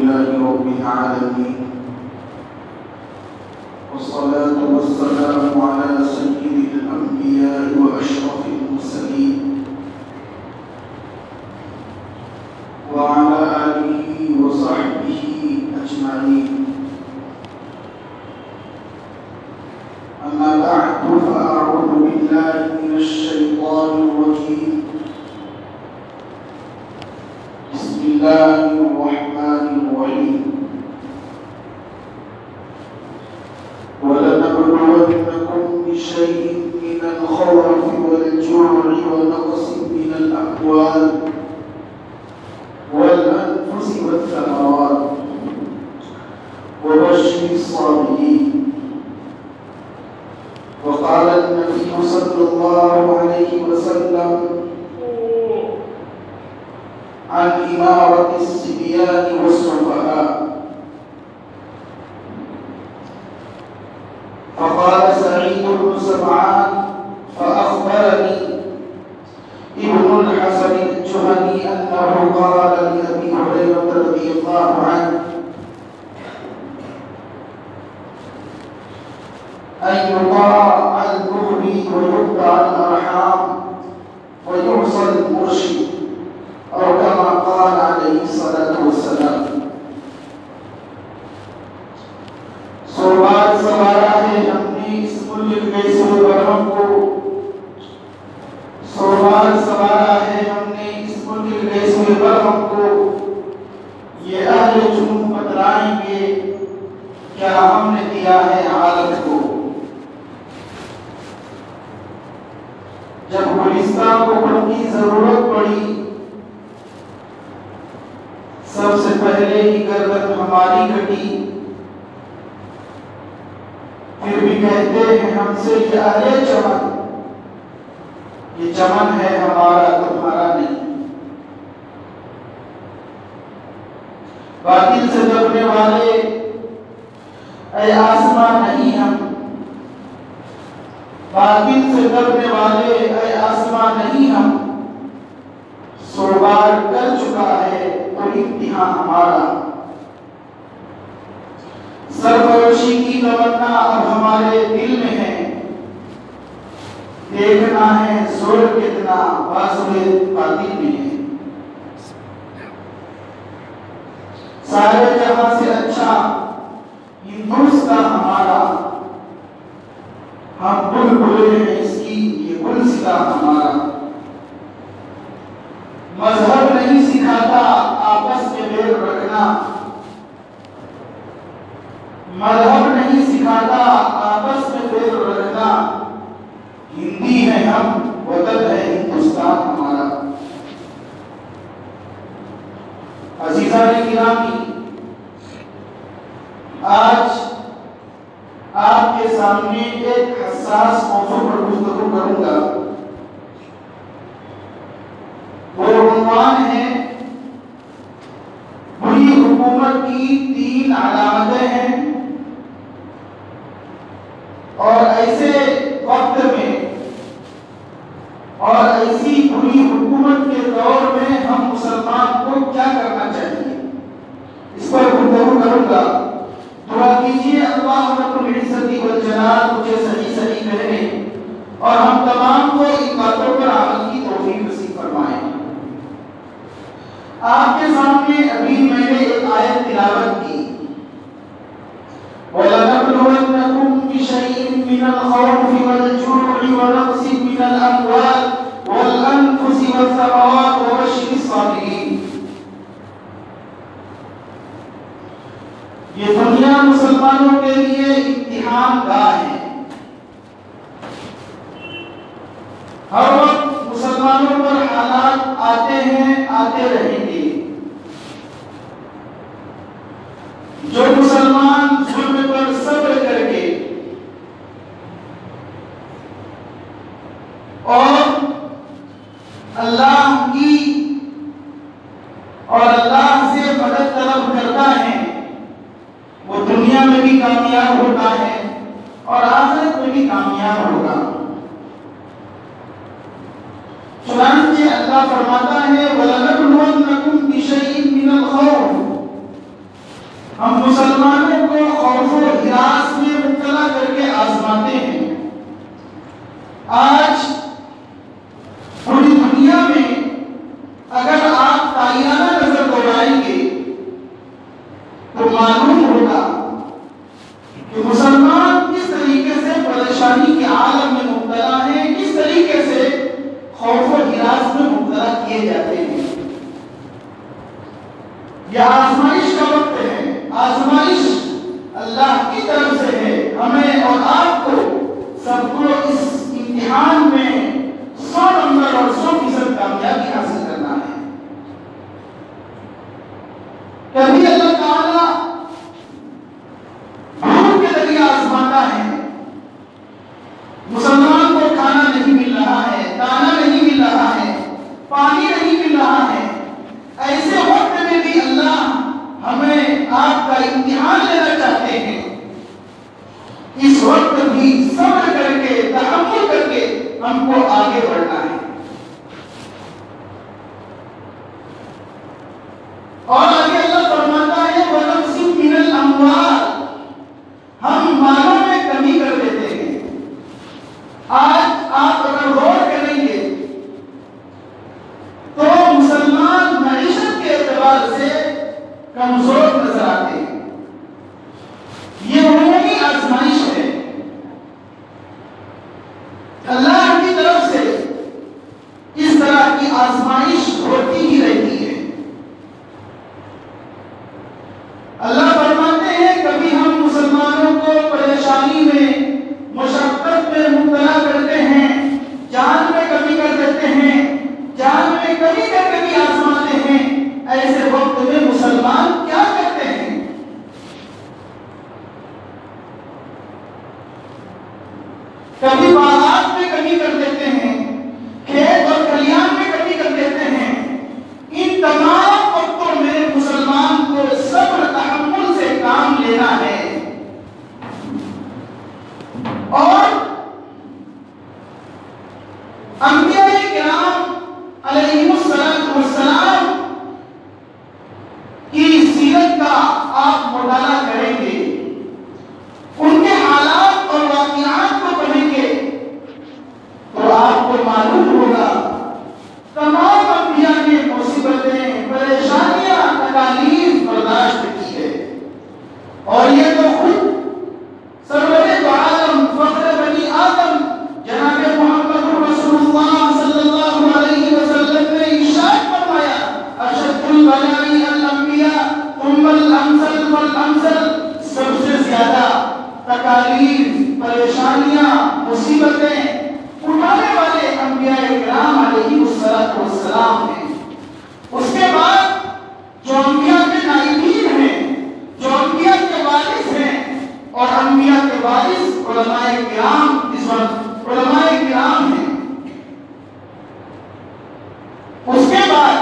لله رب العالمين، والصلاة والسلام على سيد الأنبياء وأشرف المرسلين وعلى آله وصحبه أجمعين. أما بعد، فأعوذ بالله من الشيطان الرجيم. بسم الله الرحمن الرحيم. ولنبلونكم بشيء من الخوف والجوع ونقص من الأموال والأنفس والثمرات وبشر الصابرين. وقال النبي صلى الله عليه وسلم عن إمارة الصبيان والسفهاء، فقال سعيد بن سمعان: فأخبرني ابن الحسن الجهني أنه قال لأبي هريرة رضي الله عنه: أن يطاع المغني ويقطع الأرحام ويعصى المرشد، اور كما قال علیہ الصلاة والسلام. سو بار سوارا ہے ہم نے اس ملک کے سو برہم کو، سو بار سوارا ہے ہم نے اس ملک کے سو برہم کو، یہ اہل جنوب بتلائیں گے کیا ہم نے دیا ہے عالم کو. جب گلستان کو ان کی ضرورت پڑی، سب سے پہلے ہی گردن ہماری کٹی، پھر بھی کہتے ہیں ہم سے کہ اہل چمن، یہ چمن ہے ہمارا تمہارا نہیں. باطل سے دبنے والے اے آسمان نہیں ہم، باطل سے دبنے والے اے آسمان نہیں ہم، سو بار کر چکا ہے تو امتحان ہمارا. سرفروشی کی تمنا اب ہمارے دل میں ہے، دیکھنا ہے زور کتنا بازوئے باطل میں ہے. سارے جہاں سے اچھا ہندوستان ہمارا، ہم بلبلے ہیں اس کی یہ گلستہ ہمارا. مذہب نہیں سکھاتا آپس میں میل رکھنا، مذہب نہیں سکھاتا آپس میں میل رکھنا. ہندی ہے ہم، وطن ہے ہندوستان ہمارا. عزیزان گرامی، آج آپ کے سامنے ایک حساس موضوع پر گفتگو کروں گا. وہ عنوان ہے بری حکومت کی 3 علامتیں ہیں، اور ایسے وقت میں اور ایسی بری حکومت کے دور میں ہم مسلمان کو کیا کرنا چاہیے، اس پر گفتگو کروں گا. دعا کیجیے اللہ رب العزت والجلال مجھے صحیح کہنے اور ہم تمام کو ان باتوں پر عمل کی توفیق نصیب فرمائے. آپ کے سامنے ابھی میں نے ایک آیت تلاوت کی، وَلَنَبْلُوَنَّكُمْ بِشَيْءٍ مِّنَ الْخَوْفِ وَالْجُوعِ وَنَقْصٍ مِّنَ الْأَمْوَالِ وَالْأَنفُسِ وَالثَّمَرَاتِ وَبَشِّرِ الصَّابِرِينَ. یہ دنیا مسلمانوں کے لیے امتحان گاہ ہے. ہر وقت مسلمانوں پر حالات آتے ہیں، آتے رہیں گے. جو مسلمان ظلم پر صبر کر کے اور اللہ کی اور اللہ سے مدد طلب کرتا ہے، وہ دنیا میں بھی کامیاب ہوتا ہے اور آخرت میں بھی کامیاب ہوگا. چنانچہ اللہ فرماتا ہے وَلَنَبْلُوَنَّكُمْ بِشَيْءٍ مِّنَ الْخَوْفِ، تو معلوم ہوگا کہ مسلمان کس طریقے سے پریشانی کے عالم میں مبتلا ہیں، کس طریقے سے خوف و ہراس میں مبتلا کیے جاتے ہیں۔ یہ آزمائش کا وقت ہے، آزمائش اللہ کی طرف سے ہے۔ ہمیں اور آپ کو سب کو اس امتحان میں 100 نمبر اور 100% کامیابی حاصل کرنا ہے۔ کبھی اللہ تعالیٰ بھوک کے ذریعے آزماتا ہے، مسلمان کو کھانا نہیں مل رہا ہے، دانا نہیں مل رہا ہے، پانی نہیں مل رہا ہے، ایسے وقت میں بھی اللہ ہمیں آپ کا امتحان لینا چاہتے ہیں۔ اس وقت بھی صبر کر کے، تحمل کر کے ہم کو آگے بڑھنا ہے۔ اور آگے اللہ فرماتا ہے وَنَقْصٍ مِّنَ الْأَمْوَالِ، ہم مالوں میں کمی کر دیتے ہیں۔ آج آپ اگر غور کریں گے تو مسلمان معیشت کے اعتبار سے کمزور نظر آتے ہیں۔ یہ عمومی آزمائش ہے، اللہ کی طرف سے اس طرح کی آزمائش ہوتی ہی رہتی ہے۔ اللہ فرماتے ہیں کبھی ہم مسلمانوں کو پریشانی میں، مشقت میں مبتلا کرتے ہیں، جان میں کمی کر دیتے ہیں، جان میں کمی کر کے بھی آزماتے ہیں۔ ایسے وقت میں مسلمان کیا کرتے ہیں؟ کبھی باغات میں کمی کر دیتے ہیں، کھیت اور کھلیان میں کمی کر دیتے ہیں۔ ان تمام وقتوں میں مسلمان کو صبر تحمل سے کام لینا ہے۔ اور انبیاء کرام علیہم السلام کی سیرت کا آپ مطالعہ کریں گے، ان کے حالات اور واقعات کو پڑھیں گے تو آپ کو معلوم ہوگا تمام انبیاء نے مصیبتیں، پریشانیاں، تکالیف برداشت کی ہے۔ اور یہ تو خود سرور دو عالم، فخر بنی آدم جناب محمد رسول اللہ صلی اللہ علیہ وسلم نے ارشاد فرمایا اشد البلاء الانبیاء ثم الامثل فالامثل، سب سے زیادہ تکالیف، پریشانیاں، مصیبتیں اٹھانے والے انبیاء کرام علیہ السلام ہیں۔ اس کے بعد جو انبیاء کے نائبین ہیں، جو انبیاء کے وارث ہیں، اور انبیاء کے وارث علماء کرام ہیں۔ اس کے بعد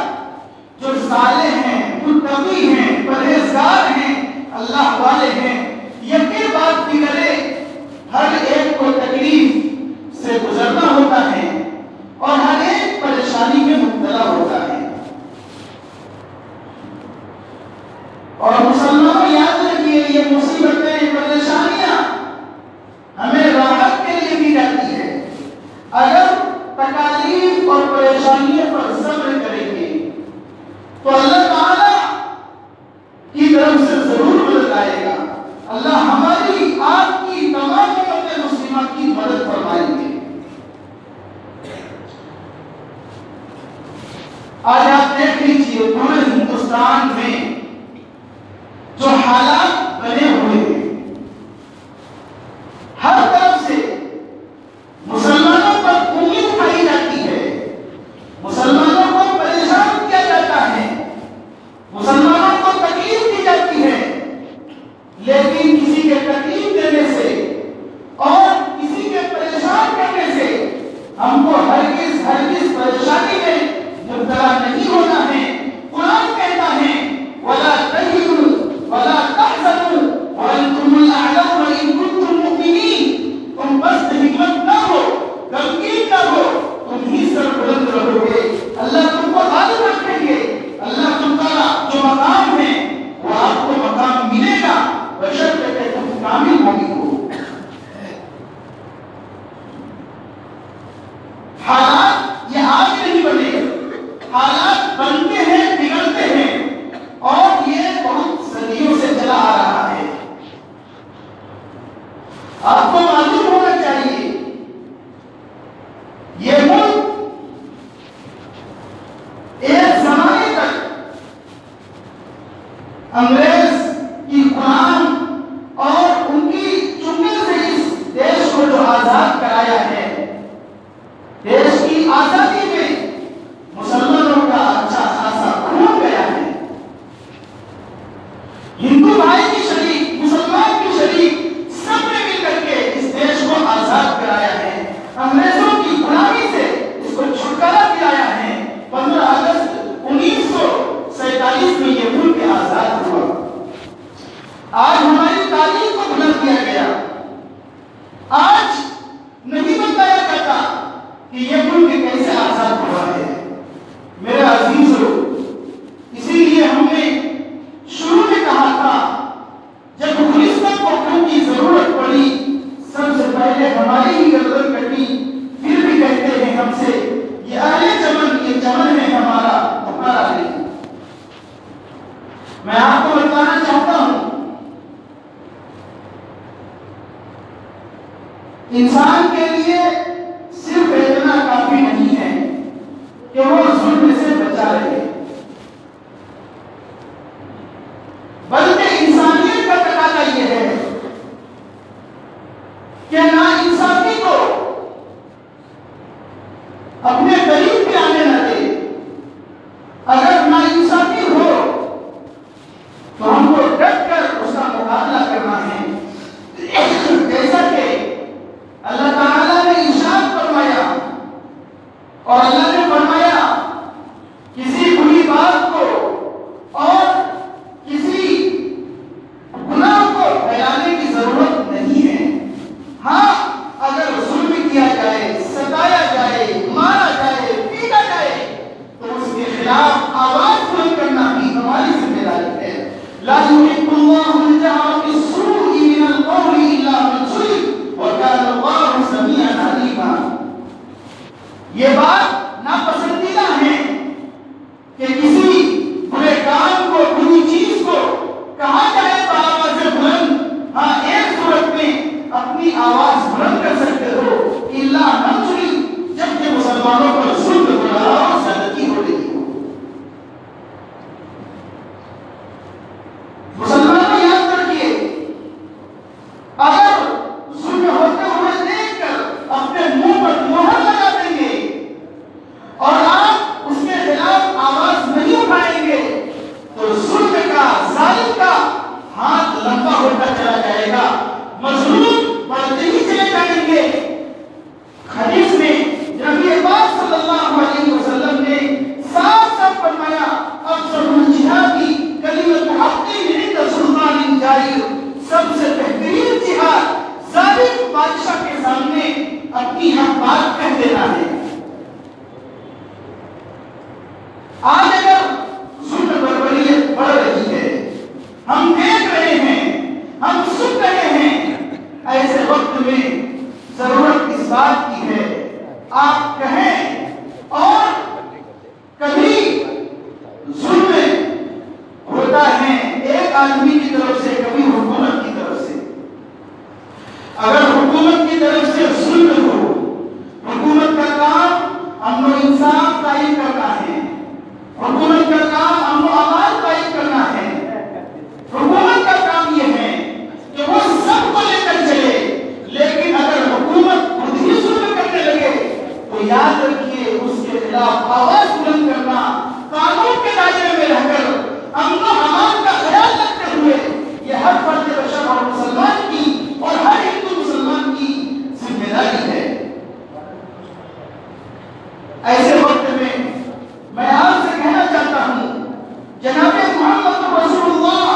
جو صالح ہیں، متقی ہیں، پرہیزگار ہیں، اللہ والے ہیں، یقین بات بھی کرے ہر ایک کو تکلیف سے گزرنا ہوتا ہے اور ہر ایک پریشانی میں مبتلا ہوتا ہے۔ اور مسلمان یاد رکھیے یہ مصیبتیں، پریشانیاں ہمیں راحت کے لیے دی جاتی ہے۔ اگر تکالیف اور پریشانیوں پر صبر کریں گے تو اللہ تعالیٰ کی طرف سے ضرور مدد آئے گا۔ اللہ ہماری، آپ کی، تمام امت مسلمہ کی مدد فرمائیں گے۔ آج آپ دیکھ لیجیے پورے ہندوستان میں جو حالات بنے ہوئے ہیں، ہر طرف سے مسلمانوں پر انگلی اٹھائی جاتی ہے، مسلمانوں کو پریشان کیا جاتا ہے، مسلمانوں کو تکلیف دی جاتی ہے، لیکن کسی کے تکلیف دینے سے اور کسی کے پریشان کرنے سے ہم کو ہرگز پریشانی میں مبتلا نہیں ہونا ہے۔ قرآن کہتا ہے وَلَا تَهِنُوا وَلَا تَحْزَنُوا انگریز کی غلام اور ان کی چنگل سے اس دیش کو جو آزاد کرایا ہے، دیش کی آزادی میں مسلمانوں کا اچھا خاصا خون گیا ہے. ہندو بھائی کی شریک، مسلمان کی شریک، سب نے مل کر کے اس دیش کو آزاد کرایا ہے، انگریزوں کی غلامی سے اس کو چھٹکارا دلایا ہے. 15 اگست 1947 میں یہ ملک آزاد ہوا. آج ہماری تاریخ کو بلند کیا گیا. آج نہیں بتایا جاتا کہ یہ ملک کیسے آزاد ہوا ہے. میرے عزیزو، اسی لیے ہم نے شروع میں کہا تھا جب خلافت کو حکم کی ضرورت پڑی سب سے پہلے ہماری ہی گردن کٹی. پھر بھی کہتے ہیں ہم سے یہ اہل چمن، یہ چمن ہے ہمارا، تمہارا نہیں. میں آپ کو بتانا چاہتا ہوں انسان کے لیے صرف اتنا کافی نہیں ہے کہ وہ ظلم سے بچا رہے، بلکہ انسانیت کا تقاضا یہ ہے کہ ناانصافی کو اپنے قریب بھی آنے نہ دے. اگر ناانصافی ہو تو ہم کو ڈٹ کر اس کا مقابلہ کرنا ہے. جیسا کہ اللہ تعالیٰ نے ارشاد فرمایا، اور اللہ نے فرمایا کسی بری بات کو اور کسی گناہ کو پھیلانے کی ضرورت نہیں ہے. ہاں، اگر ظلم کیا جائے، ستایا جائے، مارا جائے، پیٹا جائے تو اس کے خلاف آواز بلند کرنا بھی ہماری ذمہ داری ہے. لا يحب الله الجهر بالسوء من القول الا من ظلم وكان الله سميعا عليما. یہ بات ناپسندیدہ ہے کہ کسی برے کام کو، بری چیز کو کہا جائے بآواز بلند. ہاں، ایک صورت میں اپنی آواز بلند کر سکتے ہو، الا من ظلم، جب کہ مسلمانوں پر ظلم ہو رہا اور زیادتی ہو رہی ہو. مسلمانوں یاد رکھیے، اگر ظلم ہوتے ہوئے دیکھ کر اپنے منہ پر مہر لگا دیں گے اور آپ اس کے خلاف آواز نہیں اٹھائیں گے تو ظلم کا، ظالم کا ہاتھ لمبا ہوتا چلا جائے گا، مظلوم بڑھتے ہی چلے جائیں گے. حدیث میں نبی پاک صلی اللہ علیہ وسلم نے صاف صاف فرمایا، افضل الجہاد کلمۃ الحق عند سلطان جائر، سب سے بہترین جہاد ظالم بادشاہ کے سامنے اپنی حق بات کہہ دینا ہے. آج اگر ظلم بربریت بڑھ رہی ہے، ہم دیکھ رہے ہیں، ہم سن رہے ہیں، ایسے وقت میں ضرورت اس بات کی ہے آپ کہیں. اور کبھی ظلم ہوتا ہے ایک آدمی کی طرف سے، کبھی حکومت کی طرف سے. اگر حکومت کی طرف سے ظلم ہو، حکومت کا کام امن و انصاف قائم کرنا ہے، حکومت کا کام امن و امان قائم کرنا ہے، حکومت کا کام یہ ہے کہ وہ سب کو لے کر چلے. لیکن اگر حکومت خود ہی ظلم کرنے لگے تو یاد رکھیے اس کے خلاف آواز بلند کرنا، قانون کے دائرے میں رہ کر امن و امان کا خیال رکھتے ہوئے، یہ ہر فرد بشر اور مسلمان کی اور ہر ہندو مسلمان کی ذمہ داری ہے. ایسے وقت میں آپ سے کہنا چاہتا ہوں، جناب محمد رسول اللہ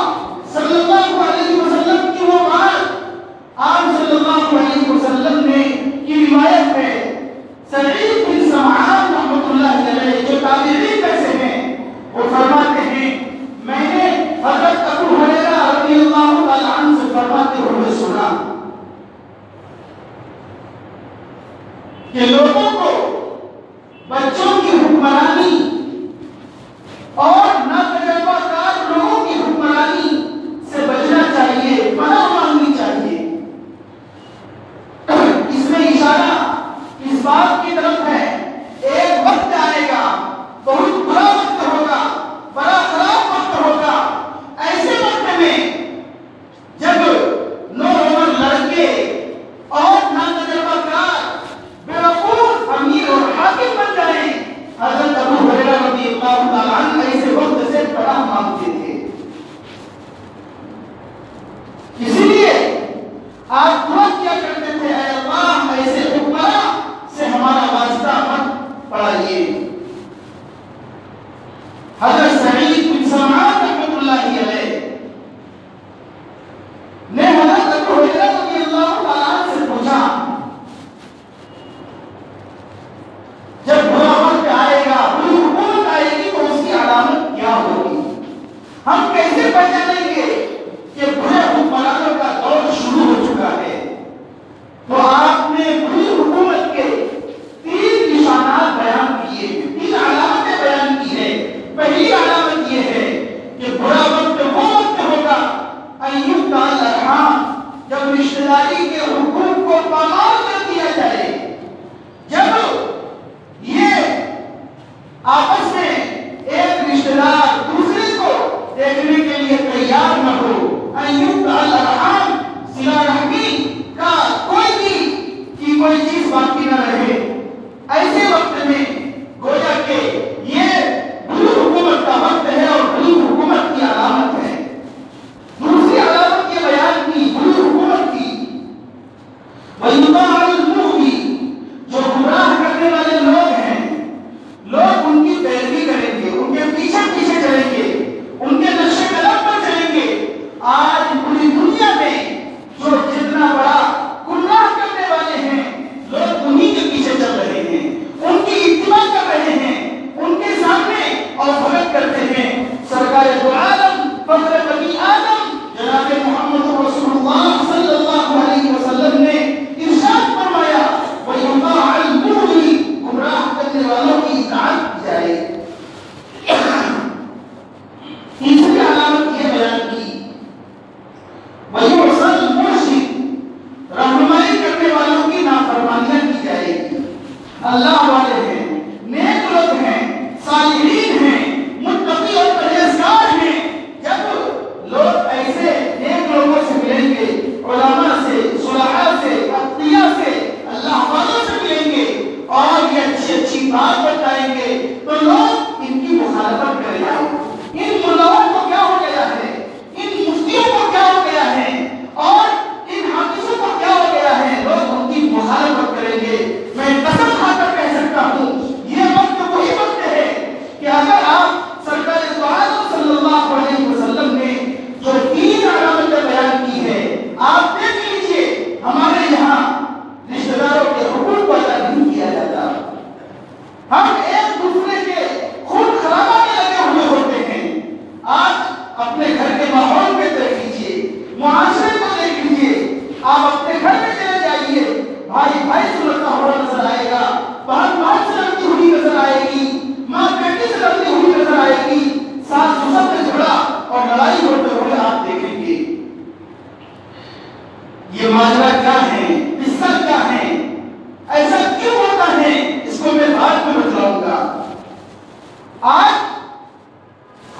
صلی اللہ علیہ وسلم کی وہ بات آپ صلی اللہ علیہ وسلم نے کی روایت ہے. سعید بن سمعان رحمۃ اللہ علیہ جو تابعین میں سے ہیں، وہ فرماتے ہیں میں نے حضرت ابو ہریرہ رضی اللہ تعالی عنہ سے فرماتے ہوئے سنا کہ لوگوں کو بچوں کی حکمرانی اور ناتجربہ کار لوگوں کی حکمرانی سے بچنا چاہیے، پناہ مانگنی چاہیے. اس میں اشارہ پہچانیں گے کہ برے حکمرانوں کا دور شروع ہو چکا ہے۔ تو آپ نے بری حکومت کے 3 نشانات بیان کیے، 3 علامتیں بیان کی ہے۔ پہلی علامت یہ ہے کہ برا وقت وہ وقت ہوگا ایوب الارحام، جب رشتہ داری کے حقوق کو پامال کر دیا جائے، جب یہ آپس میں ایک رشتہ دار دوسرے کو دیکھنے کے لیے تیار نہ ہو، ایوب الارحام، صلہ رحمی کا کوئی چیز باقی نہ رہے، ایسے وقت میں گویا کہ یہ بری حکومت کا وقت ہے اور بری حکومت کی علامت ہے۔ دوسری علامت یہ بیان کی بری حکومت کی، وَيُطَاعُ الْمُغْوِي، جو گمراہ کرنے والے لوگ ہیں، لوگ ان کی پیروی کریں گے، ان کے پیچھے پیچھے چلیں گے، ان کے نقش قدم پر چلیں گے۔ آج پوری دنیا میں جو جتنا بڑا گمراہ کرنے والے ہیں، لوگ انہی کے پیچھے چل رہے ہیں، ان کی اتباع کر رہے ہیں، ان کے سامنے اور بھگت کرتے ہیں۔ سرکار دو عالم فخر بنی آدم جناب محمد رسول اللہ صلی اللہ علیہ وسلم نے ارشاد فرمایا وَيُطَاعُ الْمُغْوِي، گمراہ کرنے والوں کی اطاعت کی جائے۔ تیسری علامت یہ بیان کی وَيُعْصَى الْمُرْشِدُ، رہنمائی کرنے والوں کی نافرمانیاں کی جائے گی۔ اللہ والے ہیں، نیک لوگ ہیں، صالحین ہیں، متقی اور پرہیزگار ہیں، جب لوگ ایسے نیک لوگوں سے ملیں گے، علماء سے، صلحاء سے، اتقیاء سے، اللہ والوں سے ملیں گے اور یہ اچھی اچھی بات بتائیں گے تو لوگ ان کی مخالفت کریں گے۔ ان ملاؤں کو کیا ہو گیا ہے، ان مفتیوں کو کیا ہو گیا ہے اور ان حافظوں کو کیا ہو گیا ہے، لوگ ان کی مخالفت کریں گے۔ میں قسم کھا کر کہہ سکتا ہوں یہ وقت وہی وقت ہے کہ اگر آپ سرکار دو عالم صلی اللہ علیہ وسلم نے جو 3 علامتیں بیان کی ہے، آپ دیکھ لیجئے ہمارے یہاں رشتہ داروں کے حقوق کو ادا نہیں کیا جاتا، ہم ایک دوسرے کے خون خرابہ میں لگے ہوئے ہوتے ہیں۔ آپ اپنے گھر کے ماحول میں دیکھ لیجئے، معاشرے کو دیکھ لیجئے، آپ اپنے گھر میں چلے جائیے، بھائی بھائی سے لڑتا ہوا نظر آئے گا، بہن بہن سے لڑتی ہوئی نظر آئے گی، ماں بیٹی سے لڑتی ہوئی نظر آئے گی، ساس سسر میں جھگڑا اور لڑائی ہوتے ہوئے آپ دیکھیں گے۔ یہ ماجرا کیا ہے، قصہ کیا ہے، ایسا کیوں ہوتا ہے، اس کو میں بعد میں بتلاؤں گا۔ آج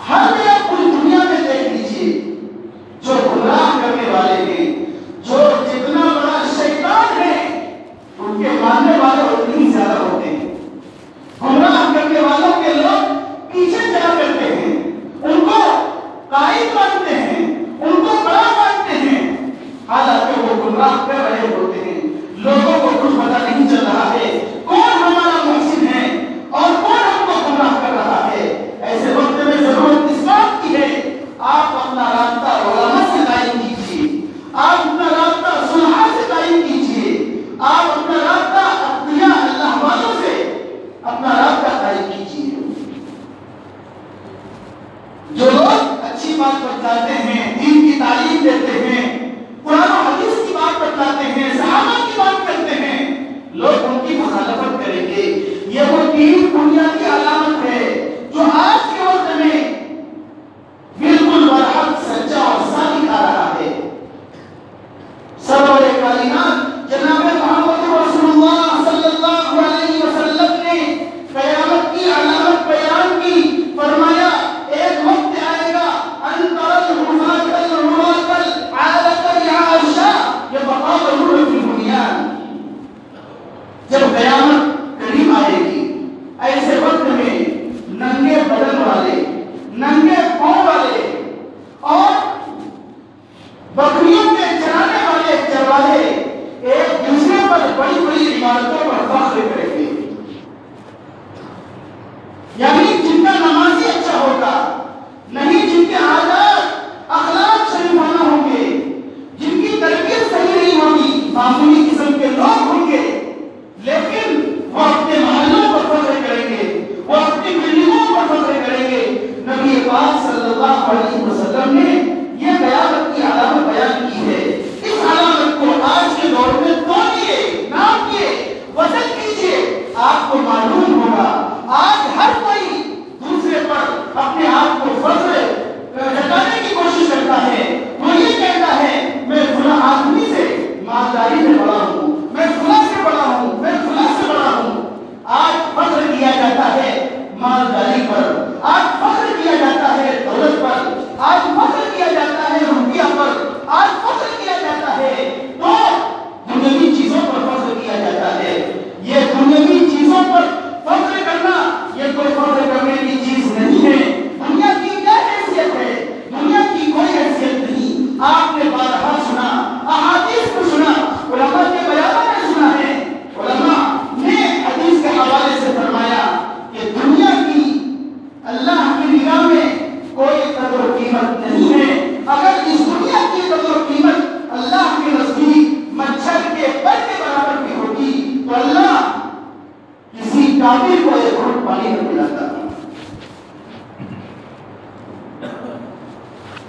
ہر جگہ پوری دنیا میں دیکھ لیجیے جو گمراہ کرنے والے ہیں، جو جتنا بڑا شیطان ہے، ان کے ماننے والے اتنے ہی زیادہ ہوتے ہیں۔ گمراہ کرنے والوں کے لوگ پیچھے چلا کرتے ہیں، ان کو قائد مانتے ہیں، ان کو بڑا مانتے ہیں، حالانکہ وہ گمراہ کر رہے ہوتے ہیں۔ لوگوں کو کچھ پتہ نہیں چل رہا ہے کون ہمارا محسن ہے اور کون ہم کو گمراہ کر رہا ہے۔ ایسے وقت میں ضرورت اس بات کی ہے آپ اپنا رابطہ علماء سے قائم کیجیے، آپ اپنا رابطہ صلحاء سے قائم کیجیے، آپ اپنا رابطہ اتقیاء اللہ والوں سے اپنا رابطہ قائم کیجیے۔ جو لوگ اچھی بات بتلاتے ہیں، دین کی تعلیم دیتے ہیں، قرآن و حدیث کی بات بتلاتے ہیں، صحابہ کی بات کرتے ہیں، لوگ ان کی مخالفت کریں گے۔ یہ وہ 3 بنیادی علامت ہے جو آج کے وقت میں بالکل برحق سچا اور صادق آ رہا ہے۔ سرور کائنات جناب محمد رسول اللہ صلی اللہ علیہ وسلم نے قیامت کی علامت بیان کی، فرمایا ایک وقت آئے گا انتر الحفاظ العراق العالق العاشا یتقابلون فی البنیان، جب قیامت قریب آئے گی ایسے وقت میں ننگے بدن والے، ننگے پاؤں والے اور بکریوں کے چرانے والے چرواہے ایک دوسرے پر بڑی بڑی عمارتوں پر فخر کریں گے۔ یعنی جن کا نمازی اچھا ہوگا، نہیں جن کے عادات اخلاق شریفانہ ہوں گے، جن کی تربیت صحیح نہیں ہوگی، معمولی قسم کے لوگ ہوں گے، لیکن وہ اپنے محلوں پر فخر کریں گے، وہ اپنی بلڈنگوں پر فخر کریں گے۔ نبی پاک صلی اللہ علیہ وسلم نے قیمت نہیں ہے. اگر اس دنیا کی قدر و قیمت اللہ کے نزدیک مچھر کے پر کے برابر بھی ہوتی تو اللہ کسی کافر کو ایک گھونٹ پانی نہ پلاتا.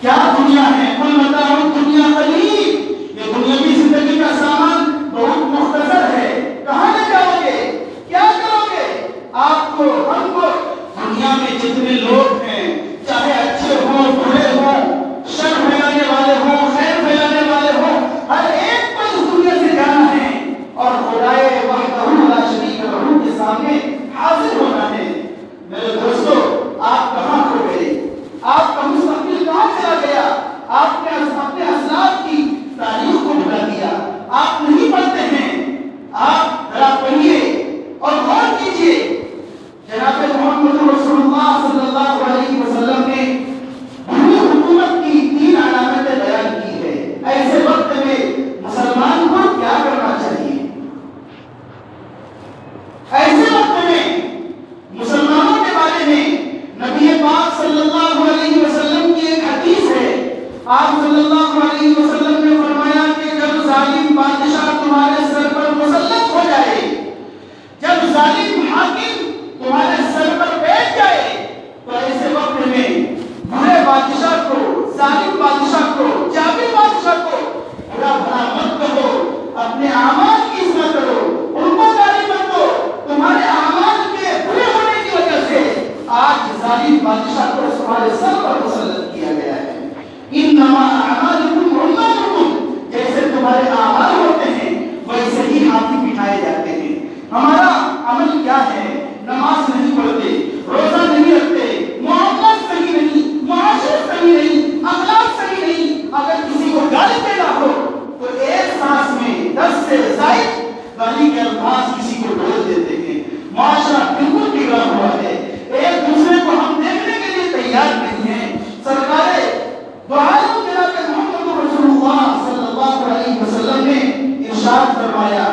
کیا دنیا ہے؟ کل متاع دنیا قلیل. یہ دنیاوی زندگی کا سامان بہت مختصر ہے. کہاں لے جاؤ گے؟ کیا کرو گے؟ آپ کو ہم کو دنیا میں جتنے لوگ ہیں چاہے اچھے ہوں برے ہوں شر پھیلانے والے ہوں خیر پھیلانے والے ہوں ہر ایک کو اس دنیا سے جانا ہے اور خدائے وحدہ لا شریک لہ کے سامنے حاضر ہونا ہے. میرے دوستو آپ کہاں کھو گئے؟ آپ کا مستقبل کہاں چلا گیا؟ آپ نے اپنے اسلاف کی تاریخ کو بھلا دیا. آپ نہیں پڑھتے ہیں. آپ ذرا پڑھیے اور غور کیجیے. جناب محمد رسول اللہ صلی اللہ علیہ وسلم نے بری حکومت کی 3 علامتیں بیان کی ہے. ایسے وقت میں مسلمان کو کیا کرنا چاہیے؟ ایسے وقت میں مسلمانوں کے بارے میں نبی پاک صلی اللہ علیہ وسلم کی ایک حدیث ہے. آپ صلی اللہ علیہ وسلم نے فرمایا کہ جب ظالم بادشاہ تمہارے سر پر مسلط ہو جائے، جب ظالم حاکم تمہارے سر پر بیٹھ جائے تو ایسے وقت میں برے بادشاہ کو ظالم بادشاہ کو جابر بادشاہ کو برا بھلا مت کہو. اپنے اعمال کی اصلاح کرو. ان کو گالی مت دو. تمہارے اعمال کے برے ہونے کی وجہ سے آج ظالم بادشاہ کو تمہارے سر پر مسلط کیا گیا ہے. انما اعمالکم اعمالکم. جیسے تمہارے اعمال ہوتے ہیں ویسے ہی ہاتھی بٹھائے جاتے ہیں. ہمارا عمل کیا ہے؟ نماز نہیں پڑھتے، روزہ نہیں رکھتے، معاملات صحیح نہیں، معاشرت صحیح نہیں، اخلاق صحیح نہیں. اگر کسی کو گالی دینا ہو تو ایک سانس میں 10 سے زائد گالی کے الفاظ کسی کو بول دیتے ہیں. معاشرہ بالکل بگڑا ہوا ہے. ایک دوسرے کو ہم دیکھنے کے لیے تیار نہیں ہیں. سرکار دو عالم جناب محمد رسول اللہ صلی اللہ علیہ وسلم نے ارشاد فرمایا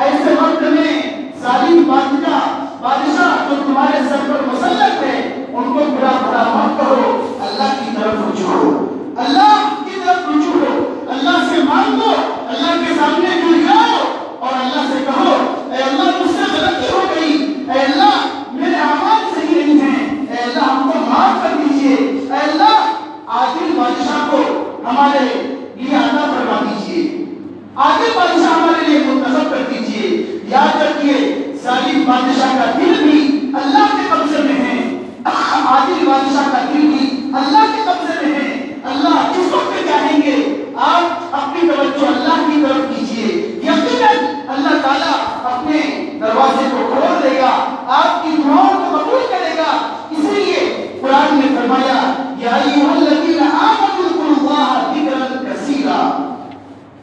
ایسے وقت میں ظالم بادشاہ جو تمہارے سر پر مسلط ہے ان کو برا بھلا مت کہو. اللہ کی طرف رجوع ہو. اللہ کی طرف رجوع ہو. اللہ سے مانگو. اللہ کے سامنے گر جاؤ اور اللہ سے کہو اے اللہ مجھ سے غلطی ہو گئی. اے اللہ میرے اعمال صحیح نہیں ہیں. اے اللہ ہم کو معاف کر دیجیے. اے اللہ عادل بادشاہ کو ہمارے لیے عطا فرما دیجیے. عادل بادشاہ ہمارے لیے منتخب کر دیجیے. یاد رکھیے ظالم بادشاہ کا دل بھی اللہ کے قبضے میں ہے. عادل بادشاہ کا دل بھی اللہ کے قبضے میں ہے. اللہ جس وقت چاہیں گے آپ اپنی توجہ اللہ کی طرف کیجیے. یقیناً اللہ تعالیٰ اپنے دروازے کو کھول دے گا. آپ کی دعاؤں کو قبول کرے گا. اسی لیے قرآن نے فرمایا یا ایھا الذین آمنوا اذکروا اللہ ذکرا کثیرا.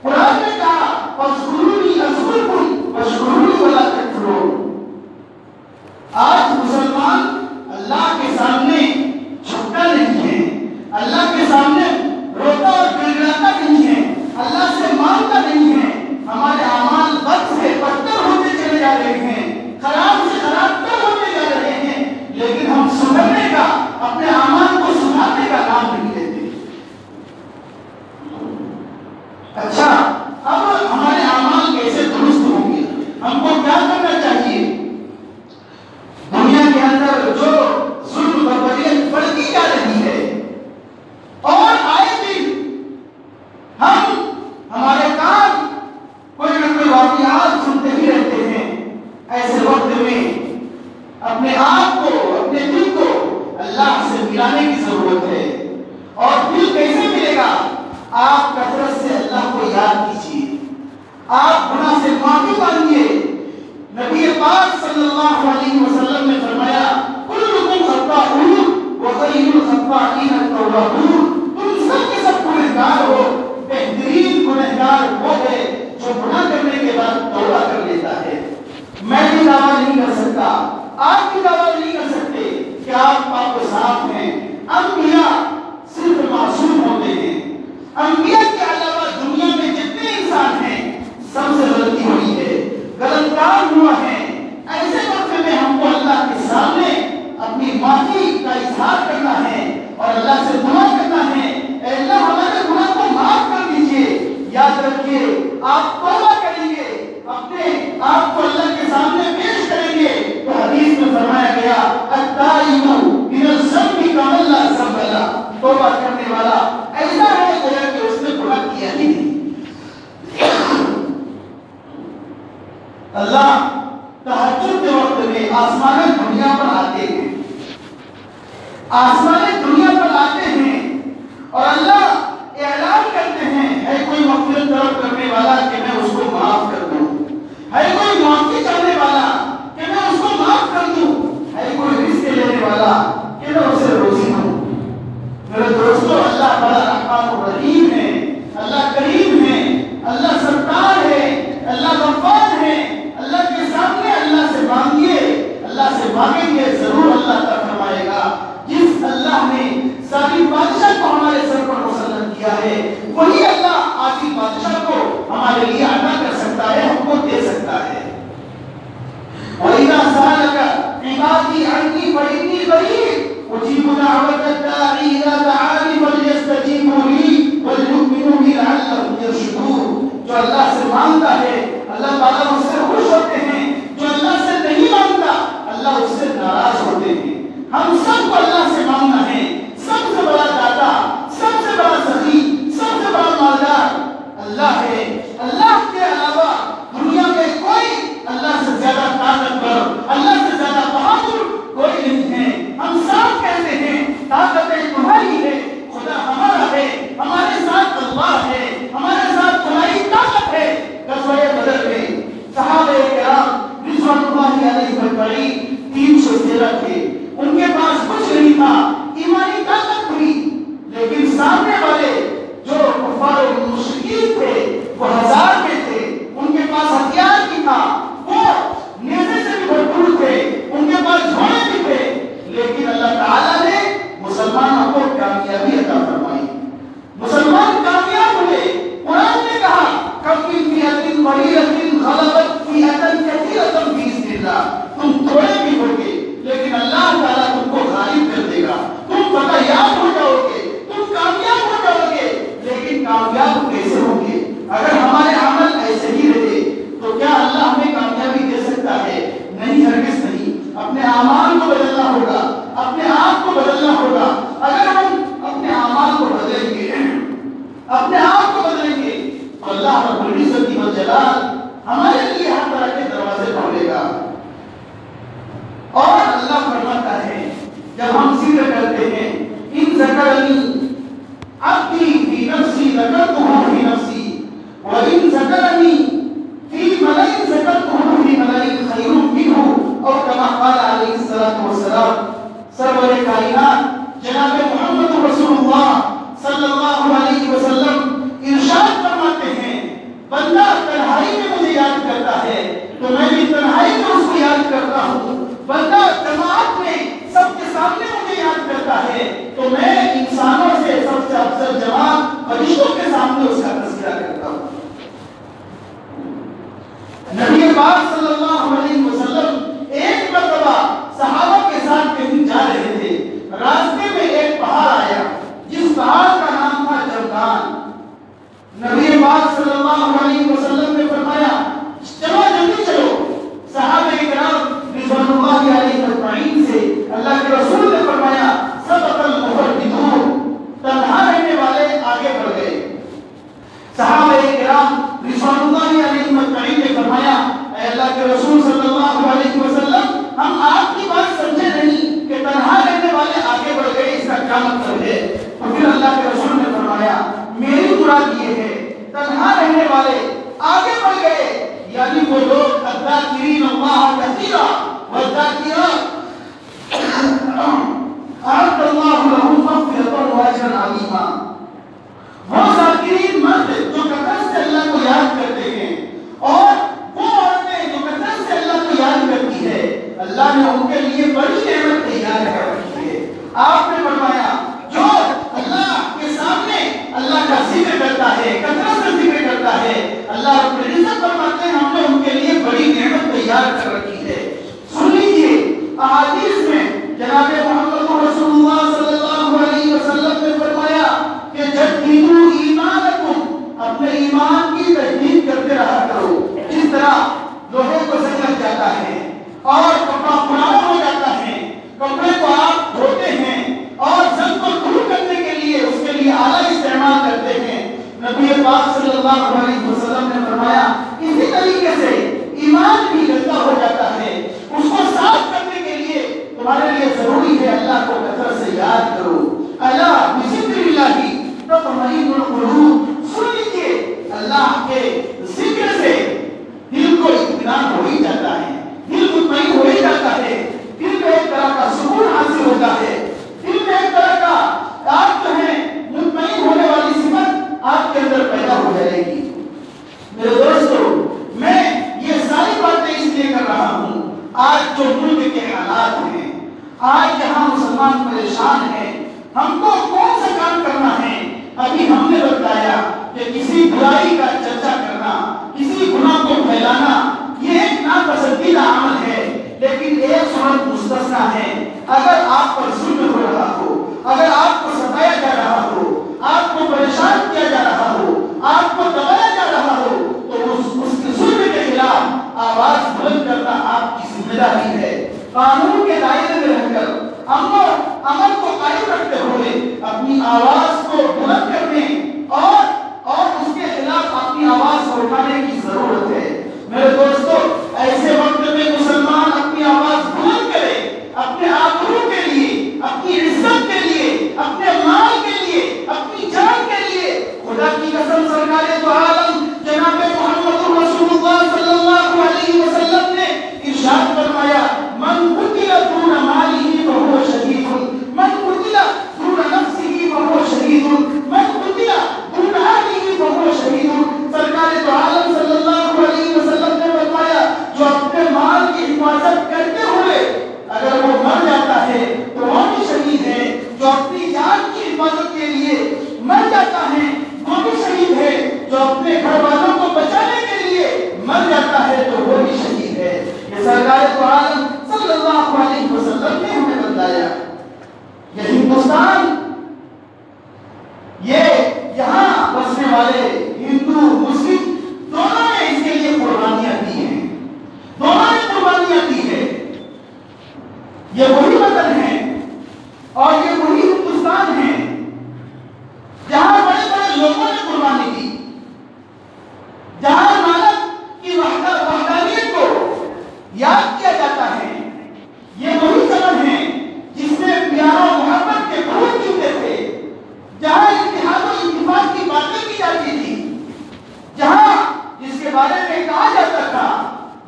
قرآن نے کہا فاذکرونی اذکرکم واشکرونی ولا تکفرون. آج مسلمان اللہ کے سامنے جھکتا نہیں ہے. اللہ کے سامنے روتا اور گڑگڑاتا نہیں ہے. اللہ سے مانگتا نہیں ہے. ہمارے اعمال بد سے بدتر ہوتے چلے جا رہے ہیں. خراب سے خراب تر ہوتے جا رہے ہیں. لیکن ہم سدھرنے کا اپنے اعمال کو سدھارنے کا نام نہیں لیتے. اچھا اب ہمارے اعمال کیسے درست ہوں گے؟ ہم کو کیا کرنا چاہیے؟ دنیا کے اندر جو ظلم و بغیت بڑھتی جا رہی ہے اور آئے دن ہمارے کان کوئی نہ کوئی واقعات سنتے ہی رہتے ہیں. ایسے وقت میں اپنے آپ کو اپنے دل کو اللہ سے ملانے کی ضرورت ہے. اور دل کیسے ملے گا؟ آپ کثرت سے اللہ کو یاد کیجیے. آپ گناہ سے معافی مانگیے. نبی پاک صلی اللہ علیہ وسلم نے فرمایا کلکم خطاؤون وخیر الخطائین التوابون. تم سب کے سب گنہگار ہو. بہترین گنہگار وہ ہے جو گناہ کرنے کے بعد توبہ کر لیتا ہے. میں بھی دعویٰ نہیں کر سکتا, آپ بھی دعویٰ نہیں کر سکتے کہ آپ پاک و صاف ہیں. انبیاء صرف معصوم ہوتے ہیں. انبیاء کے علاوہ دنیا میں جتنے انسان ہیں سب سے غلطی ہوئی ہے, غلط کام ہوا ہے. ایسے وقت میں ہم کو اللہ کے سامنے اپنی معافی کا اظہار کرنا ہے اور اللہ سے دعا کرنا ہے آپ توبہ کریں گے، اپنے آپ کو اللہ کے سامنے پیش کریں گے، تو حدیث میں فرمایا گیا التائب من الذنب کمن لا ذنب له، توبہ کرنے والا ایسا ہے گویا کہ اس نے گناہ کیا ہی نہیں۔ اللہ تہجد کے وقت میں آسمان دنیا پر آتے ہیں، آسمان دنیا پر آتے ہیں اور اللہ اعلان کرتے ہیں ہے کوئی مغفرت طلب کرنے والا کہ میں اس کو معاف کر دوں، ہے کوئی معافی چاہنے والا کہ میں اس کو معاف کر دوں، ہے کوئی رزق لینے والا کہ میں اسے روزی دوں۔ میرے دوستو، اللہ بڑا رحمان و رحیم ہے، اللہ کریم ہے، اللہ ستار ہے، اللہ غفار ہے۔ اللہ کے سامنے اللہ سے مانگیے، اللہ سے مانگیں گے ضرور اللہ عطا فرمائے گا۔ جس اللہ نے ساری بادشاہ کو ہمارے سر پر مسلط کیا ہے، وہی اللہ آخری بادشاہ کو ہمارے لیے عطا کر سکتا ہے، ہم کو دے سکتا ہے۔ وَإِذَا سَأَلَكَ عِبَادِي عَنِّي فَإِنِّي قَرِيبٌ أُجِيبُ دَعْوَةَ الدَّاعِ إِذَا دَعَانِ فَلْيَسْتَجِيبُوا لِي وَلْيُؤْمِنُوا بِي لَعَلَّهُمْ يَرْشُدُونَ۔ جو اللہ سے مانگتا ہے اللہ تعالیٰ اس سے خوش ہوتے ہیں، جو اللہ سے نہیں مانگتا اللہ اس سے ناراض ہوتے ہیں۔ ہم سب کو اللہ سے مانگنا ہے۔ سب سے بڑا داتا، سب سے بڑا سخی، سب سے بڑا مالدار اللہ ہے۔ اللہ کے علاوہ دنیا میں کوئی اللہ سے زیادہ طاقتور، اللہ سے زیادہ بہادر کوئی نہیں ہے۔ ہم سب کہتے ہیں طاقتیں تمہاری ہے، خدا ہمارا ہے، ہمارے ساتھ اللہ ہے، ہمارے ساتھ تمہاری طاقت ہے۔ غزوہ بدر میں صحابہ کرام رضوان اللہ علیہ اجمعین 313 تھے، ان کے پاس کچھ نہیں تھا، ایمانی طاقت تھی، لیکن سامنے والے جو کفار و مشرکین تھے وہ 1000 میں تھے، ان کے پاس ہتھیار بھی تھا، وہ نیزے سے بھی بھرپور تھے، ان کے پاس گھوڑے بھی تھے، لیکن اللہ تعالیٰ نے مسلمانوں کو کامیابی عطا فرمائی، مسلمان کامیاب ہوئے۔ قرآن نے کہا کم من فئة قلیلة غلبت فئة کثیرة بإذن اللہ، تم تھوڑے بھی ہوگے لیکن اللہ تعالیٰ تم کو غالب کر دے گا، تم فتح یاب ہو جاؤ گے، تم کامیاب ہو جاؤ گے۔ لیکن کامیاب کیسے ہوں گے؟ اگر ہمارے عمل ایسے ہی رہے تو کیا اللہ ہمیں کامیابی دے سکتا ہے؟ نہیں، ہرگز نہیں۔ اپنے اعمال کو بدلنا ہوگا، اپنے آپ کو بدلنا ہوگا۔ اگر ہم اپنے اعمال کو بدلیں گے، اپنے آپ کو بدلیں گے تو اللہ رب العزت والجلال ہمارے لیے ہر طرح کے دروازے کھولے گا۔ اور اللہ فرماتا ہے جب ہم ذکر کرتے ہیں ان ذکرنی عبدی فی نفسی ذکرتہ فی نفسی وان ذکرنی فی ملئ ذکرتہ فی ملئ خیر منہ، اور کما قال علیہ الصلوۃ والسلام، سرور کائنات جناب محمد رسول اللہ صلی اللہ علیہ وسلم ارشاد فرماتے ہیں بندہ تنہائی میں مجھے یاد کرتا ہے تو میں بھی تنہائی میں اس کو یاد کرتا ہوں، بندہ جماعت میں سب کے سامنے مجھے یاد کرتا ہے تو میں انسانوں سے سب سے افضل جماعت فرشتوں کے سامنے اس کا تذکرہ کرتا ہوں۔ نبی پاک صلی اللہ علیہ وسلم ایک مرتبہ صحابہ کے ساتھ کہیں جا رہے تھے، راستے میں ایک پہاڑ آیا جس پہاڑ کا نام تھا جمدان۔ نبی پاک صلی اللہ علیہ وسلم نے فرمایا چلو جلدی چلو۔ صحابہ کرام رضوان اللہ علیہ اجمعین سے اللہ کے رسول نے فرمایا سبق المفردون، تنہا رہنے والے آگے بڑھ گئے۔ صحابہ کرام رضوان اللہ علیہ اجمعین نے فرمایا اے اللہ کے رسول صلی اللہ علیہ وسلم، ہم آپ کی بات سمجھے نہیں کہ تنہا رہنے والے آگے بڑھ گئے، اس کا کیا مطلب ہے؟ تو پھر اللہ کے رسول نے فرمایا میری مراد یہ ہے تنہا رہنے والے آگے بڑھ گئے، یعنی وہ لوگ الذاکرین اللہ کثیرا والذاکرات اعد اللہ لهم مغفرۃ واجرا عظیما۔ وہ ذاکرین مرد جو کثرت سے اللہ کو یاد کرتے ہیں اور وہ عورتیں جو کثرت سے اللہ کو یاد کرتی ہے، اللہ نے ان کے لیے بڑی نعمت تیار کر رکھی ہے۔ آپ نے فرمایا جو اللہ کے سامنے اللہ کا ذکر کرتا ہے، کثرت سے ذکر کرتا ہے، اللہ رب العزت فرماتے ہیں ہم نے ان کے لیے بڑی نعمت تیار کر رکھی ہے۔ سن لیجیے احادیث میں جناب محمد رسول اللہ صلی اللہ علیہ وسلم نے فرمایا پاک صلی اللہ علیہ وسلم نے فرمایا اسی طریقے سے ایمان بھی گندا ہو جاتا ہے، اس کو صاف کرنے کے لیے تمہارے لیے ضروری ہے اللہ کو کثرت سے یاد کرو۔ الا بذکر اللہ تطمئن القلوب، سن لیجیے اللہ کے ذکر سے دل کو اطمینان ہو ہی جاتا ہے، دل مطمئن ہو ہی جاتا ہے، دل میں ایک طرح کا سکون حاصل ہوتا ہے، دل میں ایک طرح کا آپ جو ہے مطمئن ہونے والی صفت آپ کے اندر پیدا ہو جائے گی۔ میرے دوستو، میں یہ ساری باتیں اس لیے کر رہا ہوں، آج جو ملک کے حالات ہیں، آج جہاں مسلمان پریشان ہیں، ہم کو کون سا کام کرنا ہے؟ ابھی ہم نے بتایا کہ کسی برائی کا چرچا کرنا، کسی گناہ کو پھیلانا، یہ ایک ناپسندیدہ عمل ہے، لیکن ایک صورت مستثنا ہے۔ اگر آپ پر ظلم ہو رہا ہو، اگر آپ کو ستایا جا رہا ہو، آپ کو پریشان کیا جا رہا ہو، آپ کو دبایا جا رہا ہو، تو اس کے ظلم کے خلاف آواز بلند کرنا آپ کی ذمہ داری ہے۔ قانون کے دائرے میں رہ کر امن کو قائم رکھتے ہوئے اپنی آواز کو بلند کرنے اور اس کے خلاف اپنی آواز کو اٹھانے کی ضرورت ہے۔ میرے دوستو، ایسے وقت میں مسلمان اپنی آواز بلند کرے، اپنے آبرو کے لیے، اپنی عزت کے لیے، اپنے مال کے لیے، اپنی جان کے لیے۔ خدا کی قسم، سرکار دو عالم جناب محمد رسول اللہ صلی اللہ علیہ وسلم نے ارشاد فرمایا، من قتل دون مالہ فهو شہید، من قتل دون نفسہ فهو شہید، من قتل دون اہلہ فهو شہید۔ سرکار دو عالم صلی اللہ علیہ وسلم نے فرمایا، جو اپنے مال کی حفاظت کرتے ہوئے اگر وہ مر جاتا ہے تو وہ بھی شہید ہے، جو اپنی جان کی حفاظت کے لیے مر جاتا ہے وہ بھی شہید ہے، جو اپنے گھر والوں کو بچانے کے لیے مر جاتا ہے تو وہ بھی شہید ہے۔ یہ سرکار دو عالم صلی اللہ علیہ وسلم نے ہمیں بتایا۔ یہ ہندوستان، یہ یہاں بسنے والے ہندو مسلم دونوں نے اس کے لیے قربانیاں دی ہیں، دونوں نے قربانیاں دی ہے۔ یہ وہی وطن ہے اور یہ وہی ہندوستان ہے جہاں بڑے بڑے لوگوں نے قربانی دی، جہاں مالک کی وحدانیت کو یاد کیا جاتا ہے۔ یہ وہی زمن ہے جس میں پیار و محبت کے پھول کھلتے تھے، جہاں اتحاد و اتفاق کی باتیں کی جاتی تھی، جہاں جس کے بارے میں کہا جاتا تھا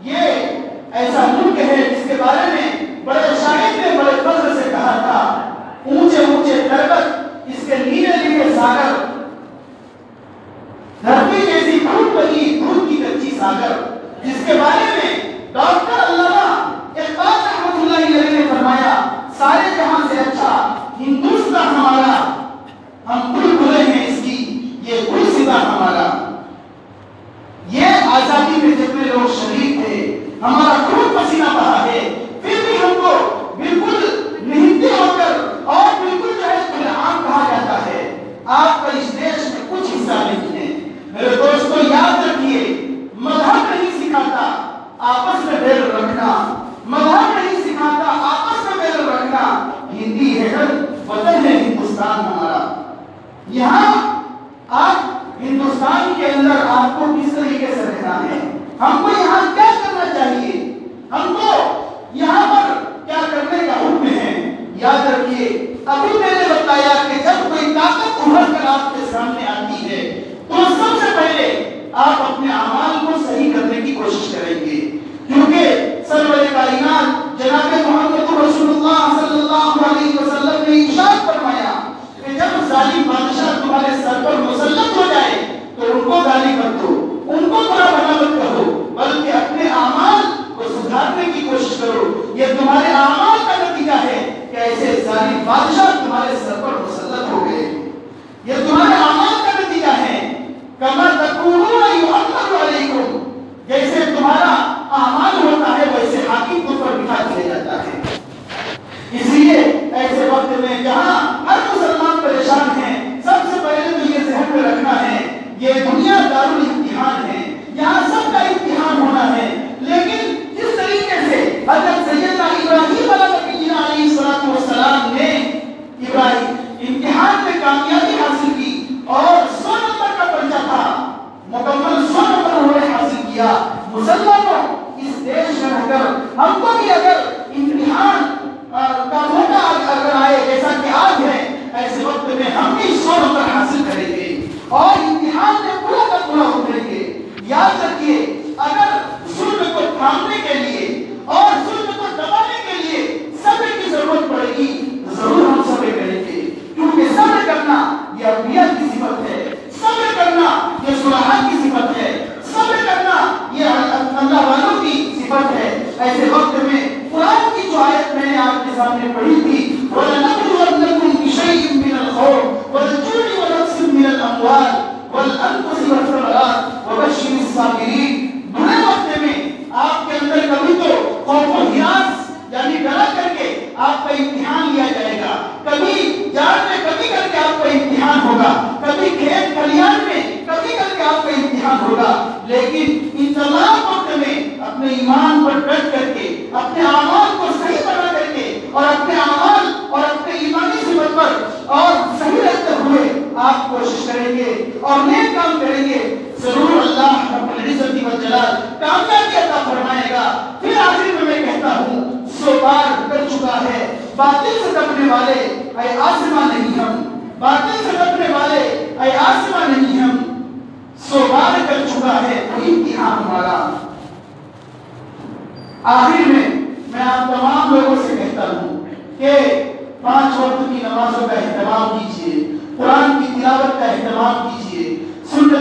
یہ ایسا ملک ہے جس کے بارے میں بڑے شاعر نے بڑے فخر سے کہا تھا، اونچے اونچے پربت، اس کے نیلے نیلے ساگر، دھرتی جیسی دودھ بنی دودھ کی کچی ساگر، جس کے بارے میں ڈاکٹر علامہ اقبال رحمۃ اللہ علیہ نے فرمایا، سارے جہاں سے اچھا ہندوستان ہمارا، ہم بھول بھولے ہیں اس کی یہ گل سیدھا ہمارا۔ یہ آزادی میں جتنے لوگ شریک تھے، ہمارا خون پسینہ بہا ہے، پھر بھی ہم کو بالکل نہتے ہو کر اور بالکل جو ہے کھلے عام کہا جاتا ہے۔ آپ کا اس دیش میں کچھ حصہ نہیں ہے۔ میرے دوستو، یاد رکھیے، مذہب نہیں سکھاتا آپس میں بیل رکھنا، مذہب نہیں سکھاتا آپس میں بیل رکھنا۔ ہندی ہے، وطن ہے ہندوستان ہمارا۔ یہاں آپ ہندوستان کے اندر آپ کو کس طریقے سے رہنا ہے، ہم کو یہاں کیا کرنا چاہیے، ہم کو یہاں پر کیا کرنے کا حکم ہے۔ یاد رکھیے، ابھی میں نے بتایا کہ جب کوئی طاقت ابھر کر آپ کے سامنے آتی ہے تو سب سے پہلے آپ اپنے اعمال کو صحیح کرنے کی کوشش کریں گے، کیونکہ سرور کائنات جناب محمد رسول اللہ صلی اللہ علیہ وسلم نے ارشاد فرمایا کہ جب ظالم بادشاہ تمہارے سر پر مسلط ہو جائے تو ان کو گالی مت دو، ان کو برا بھلا مت کہو، بلکہ اپنے اعمال کو سدھارنے کی کوشش کرو۔ یہ تمہارے اعمال کا نتیجہ ہے کہ ایسے ظالم بادشاہ تمہارے سر پر مسلط ہو گئے۔ یہ تمہارے اعمال کا نتیجہ ہے۔ کما تکونون یؤمر علیکم، جیسے تمہارا اعمال ہوتا ہے ویسے حاکم تم پر بٹھا دیا جاتا ہے۔ اس لیے ایسے وقت میں جہاں ہر مسلمان پریشان ہے، سب سے پہلے تو یہ ذہن میں رکھنا ہے یہ دنیا دارالامتحان ہے، یہاں سب کا امتحان ہونا ہے، لیکن جس طریقے سے حضرت سیدنا ابراہیم علیہ السلام نے اور نیک کام کریں گے ضرور اللہ رب العزت والجلال کامیابی عطا فرمائے گا۔ پھر آخر میں کہتا ہوں 100 بار کر چکا ہے باطل سے ڈرنے والے اے آسماں نہیں ہم، باطل سے ڈرنے والے اے آسماں نہیں ہم، 100 بار کر چکا ہے وہی امتحان ہمارا۔ آخر میں آپ تمام لوگوں سے کہتا ہوں کہ 5 وقت کی نمازوں کا اہتمام کیجیے، قرآن کی تلاوت کا اہتمام کیجیے، سنت